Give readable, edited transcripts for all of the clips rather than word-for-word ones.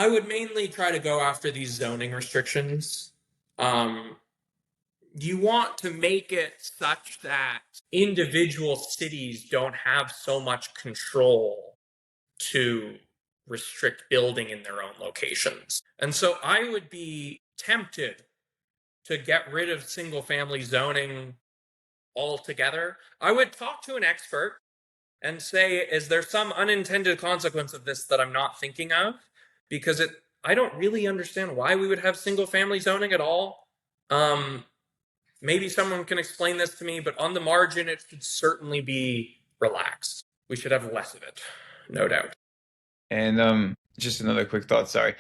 I would mainly try to go after these zoning restrictions. Um, you want to make it such that individual cities don't have so much control to restrict building in their own locations. And so I would be tempted to get rid of single family zoning altogether. I would talk to an expert and say, is there some unintended consequence of this that I'm not thinking of? Because I don't really understand why we would have single family zoning at all. Um, Maybe someone can explain this to me, but on the margin, it should certainly be relaxed. We should have less of it, no doubt. And just another quick thought, sorry.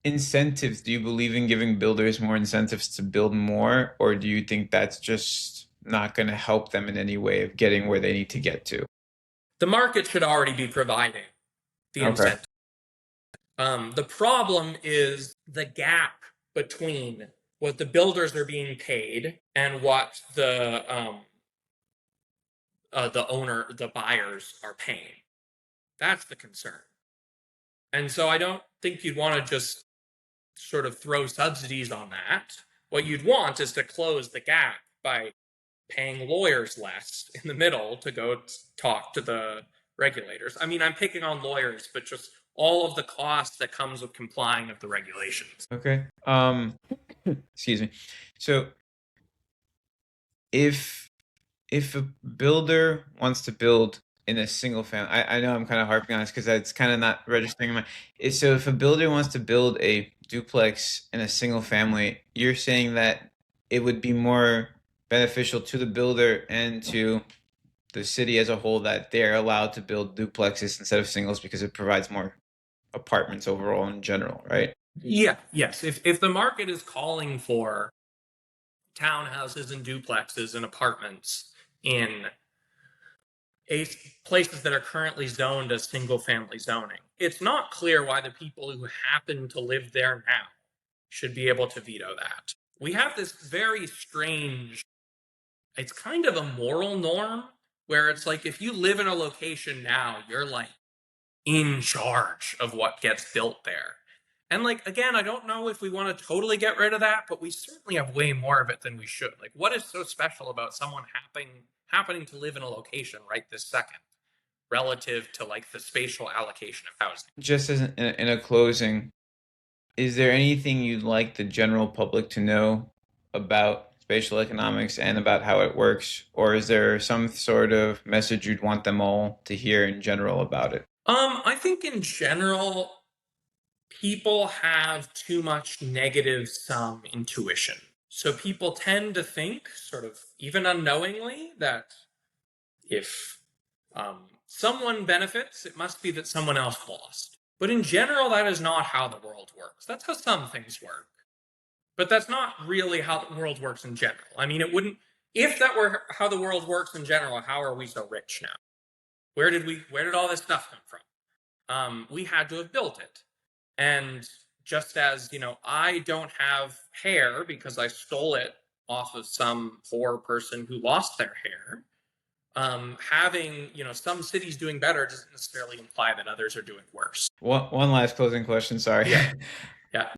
Incentives, do you believe in giving builders more incentives to build more, or do you think that's just not going to help them in any way of getting where they need to get to? The market should already be providing the Okay. incentive. The problem is the gap between what the builders are being paid and what the buyers are paying. That's the concern. And so I don't think you'd want to just sort of throw subsidies on that. What you'd want is to close the gap by paying lawyers less in the middle to go talk to the regulators. I mean, I'm picking on lawyers, but just all of the cost that comes with complying with the regulations. Okay. Excuse me. So if if a builder wants to build in a single family, I know I'm kind of harping on this because it's kind of not registering in my. So if a builder wants to build a duplex in a single family, you're saying that it would be more beneficial to the builder and to the city as a whole that they're allowed to build duplexes instead of singles because it provides more apartments overall in general, right? Yeah, yes. If the market is calling for townhouses and duplexes and apartments in places that are currently zoned as single family zoning, it's not clear why the people who happen to live there now should be able to veto that. We have this very strange, it's kind of a moral norm where it's like if you live in a location now, you're like in charge of what gets built there. And like again, I don't know if we want to totally get rid of that, but we certainly have way more of it than we should. Like, what is so special about someone happening to live in a location right this second, relative to like the spatial allocation of housing? Just as in a closing, is there anything you'd like the general public to know about spatial economics and about how it works? Or is there some sort of message you'd want them all to hear in general about it? I think in general, people have too much negative sum intuition. So people tend to think, sort of even unknowingly, that if someone benefits, it must be that someone else lost. But in general, that is not how the world works. That's how some things work. But that's not really how the world works in general. I mean, it wouldn't, if that were how the world works in general, how are we so rich now? Where did all this stuff come from? We had to have built it. And just as, I don't have hair because I stole it off of some poor person who lost their hair, having, some cities doing better doesn't necessarily imply that others are doing worse. One last closing question, sorry. Yeah.